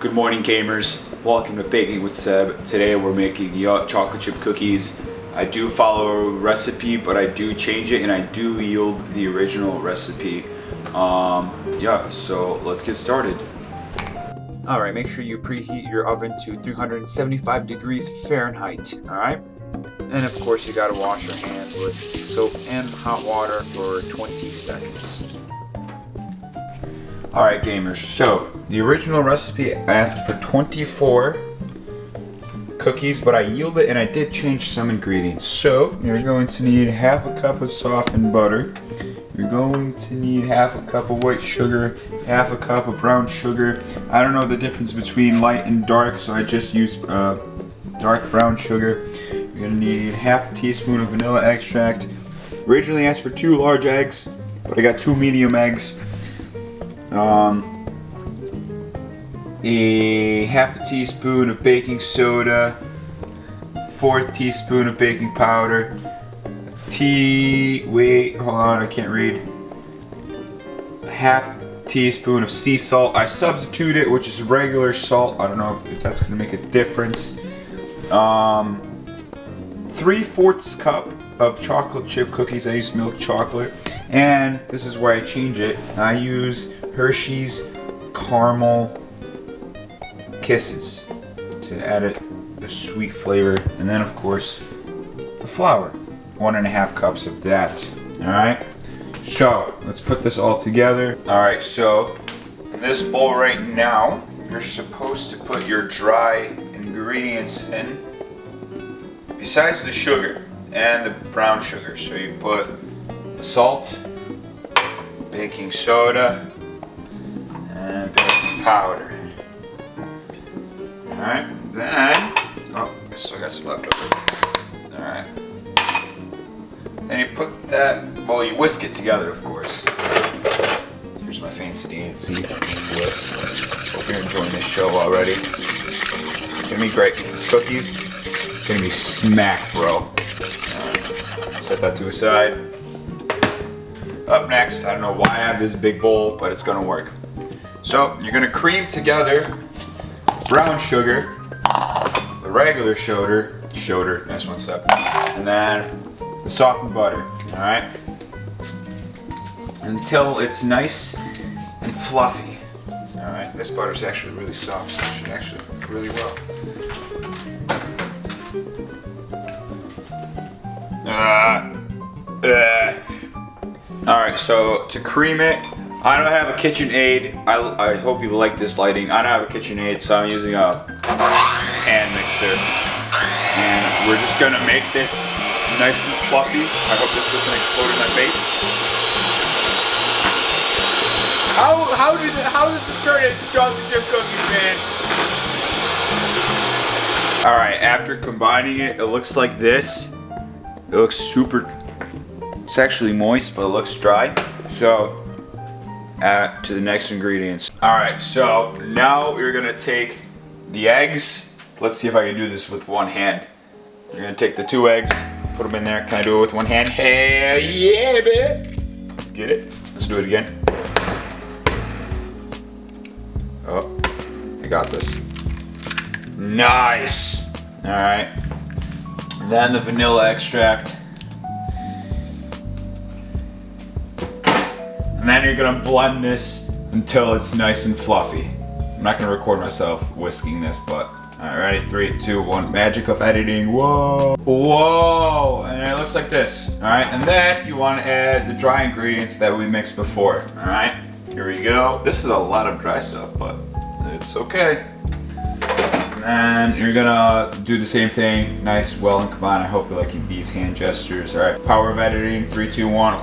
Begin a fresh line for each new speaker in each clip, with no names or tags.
Good morning, gamers. Welcome to Baking with Seb. Today we're making chocolate chip cookies. I do follow a recipe, but I do change it and I do yield the original recipe. So let's get started. Alright, make sure you preheat your oven to 375 degrees Fahrenheit, alright? And of course you gotta wash your hands with soap and hot water for 20 seconds. Alright gamers, so the original recipe asked for 24 cookies, but I yielded and I did change some ingredients. So you're going to need half a cup of softened butter. You're going to need half a cup of white sugar, half a cup of brown sugar. I don't know the difference between light and dark, so I just used dark brown sugar. You're gonna need half a teaspoon of vanilla extract. Originally asked for 2 large eggs, but I got 2 medium eggs. A half a teaspoon of baking soda, 1/4 teaspoon of baking powder, hold on, I can't read. A half teaspoon of sea salt. I substitute it, which is regular salt. I don't know if that's gonna make a difference. 3/4 cup of chocolate chip cookies. I use milk chocolate, and this is where I change it. I use Hershey's caramel kisses to add a sweet flavor, and then of course the flour, 1.5 cups of that. All right, so let's put this all together. All right, so in this bowl right now, you're supposed to put your dry ingredients in, besides the sugar and the brown sugar. So you put the salt, baking soda, and baking powder. Alright, then, I still got some left over. Alright. Then you put that, well, you whisk it together, of course. Here's my fancy dancy whisk. Hope you're enjoying this show already. It's gonna be great. These cookies, it's gonna be smack, bro. Alright, set that to a side. Up next, I don't know why I have this big bowl, but it's gonna work. So, you're gonna cream together brown sugar, the regular sugar, that's one step, and then the softened butter, alright? Until it's nice and fluffy. Alright, this butter's actually really soft, so it should actually cook really well. Alright, so to cream it, I don't have a KitchenAid. I hope you like this lighting. I don't have a KitchenAid, so I'm using a hand mixer. And we're just gonna make this nice and fluffy. I hope this doesn't explode in my face. How does it turn into chocolate chip cookies, man? Alright, after combining it, it looks like this. It looks super, it's actually moist, but it looks dry. So, add to the next ingredients. Alright, so now you're gonna take the eggs. Let's see if I can do this with one hand. You're gonna take the 2 eggs, put them in there. Can I do it with one hand? Hell yeah, man! Let's get it. Let's do it again. Oh, I got this. Nice! Alright. Then the vanilla extract. And then you're gonna blend this until it's nice and fluffy. I'm not gonna record myself whisking this, but alright, ready? 3, 2, 1. Magic of editing. Whoa! Whoa! And it looks like this. Alright, and then you wanna add the dry ingredients that we mixed before. Alright, here we go. This is a lot of dry stuff, but it's okay. And then you're gonna do the same thing. Nice, well and combined. I hope you're liking these hand gestures. Alright, power of editing. 3, 2, 1.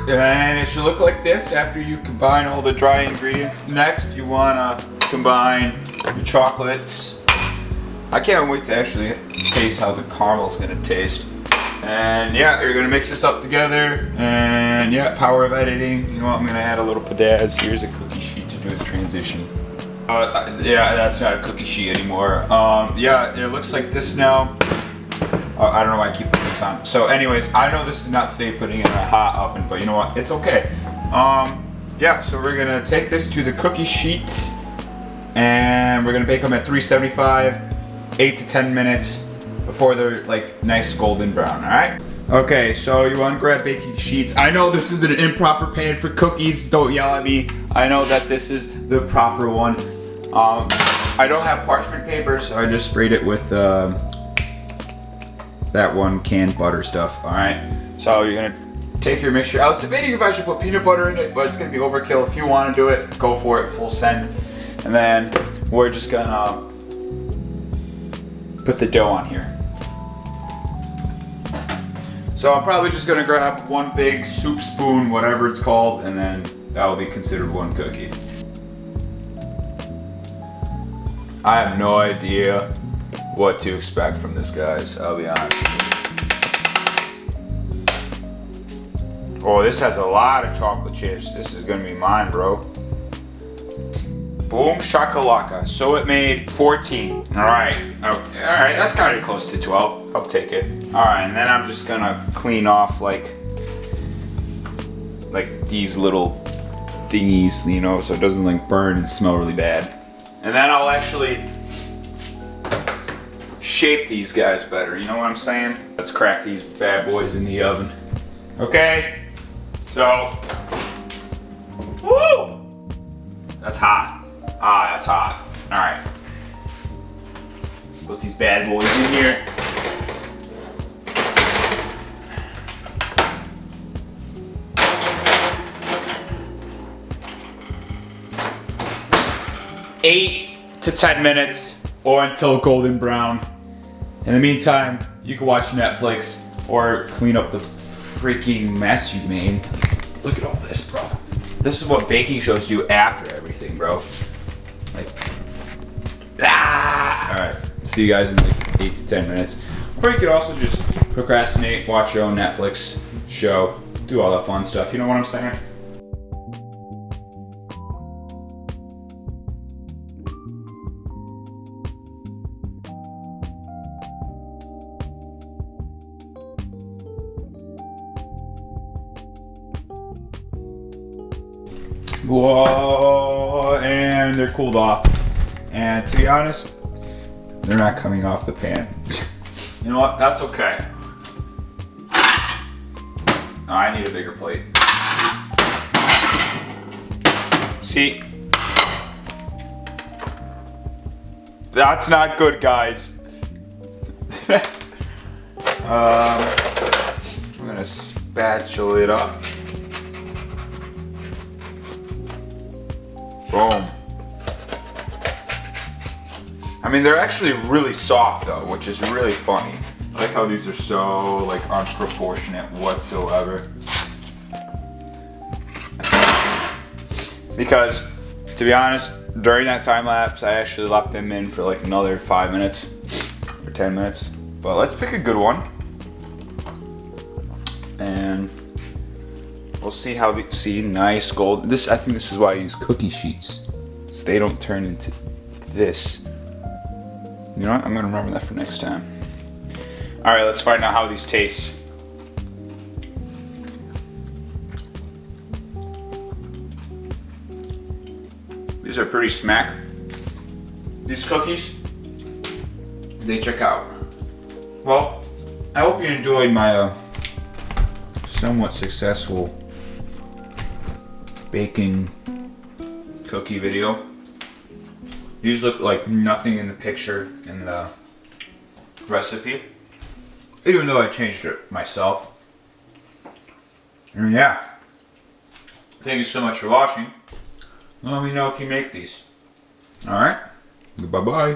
And it should look like this after you combine all the dry ingredients. Next, you want to combine the chocolates. I can't wait to actually taste how the caramel's going to taste. And yeah, you're going to mix this up together. And yeah, power of editing. You know what, I'm going to add a little pizzazz. Here's a cookie sheet to do the transition. Yeah, that's not a cookie sheet anymore. Yeah, it looks like this now. I don't know why I keep putting this on. So anyways, I know this is not safe putting it in a hot oven, but you know what? It's okay. Yeah, so we're gonna take this to the cookie sheets And we're gonna bake them at 375, 8 to 10 minutes before they're like nice golden brown, all right? Okay, so you wanna grab baking sheets. I know this is an improper pan for cookies, don't yell at me. I know that this is the proper one. I don't have parchment paper, so I just sprayed it with that one canned butter stuff, all right? So you're gonna take your mixture. I was debating if I should put peanut butter in it, but it's gonna be overkill. If you wanna do it, go for it, full send. And then we're just gonna put the dough on here. So I'm probably just gonna grab one big soup spoon, whatever it's called, and then that will be considered one cookie. I have no idea what to expect from this, guys. I'll be honest. Oh, this has a lot of chocolate chips. This is gonna be mine, bro. Boom shakalaka. So it made 14. All right. Oh, all right, that's kind of close to 12. I'll take it. All right, and then I'm just gonna clean off like these little thingies, you know, so it doesn't like burn and smell really bad. And then I'll actually shape these guys better, you know what I'm saying? Let's crack these bad boys in the oven. Okay, so, woo! That's hot. Ah, that's hot. All right. Put these bad boys in here. Eight to 10 minutes or until golden brown. In the meantime, you can watch Netflix or clean up the freaking mess you made. Look at all this, bro. This is what baking shows do after everything, bro. Like, ah! All right, see you guys in like 8 to 10 minutes. Or you could also just procrastinate, watch your own Netflix show, do all that fun stuff. You know what I'm saying? Whoa, and they're cooled off. And to be honest, they're not coming off the pan. You know what? That's okay. Oh, I need a bigger plate. See? That's not good, guys. I'm gonna spatula it up. Boom. I mean, they're actually really soft though, which is really funny. I like how these are so like unproportionate whatsoever. Because, to be honest, during that time lapse, I actually left them in for like another 5 minutes or 10 minutes. But let's pick a good one. And we'll see how they see nice gold. This, I think this is why I use cookie sheets, so they don't turn into this. You know what? I'm gonna remember that for next time. All right, let's find out how these taste. These are pretty smack. These cookies, they check out. Well, I hope you enjoyed my somewhat successful baking cookie video. These look like nothing in the picture in the recipe, even though I changed it myself. And yeah, thank you so much for watching. Let me know if you make these. All right, bye bye.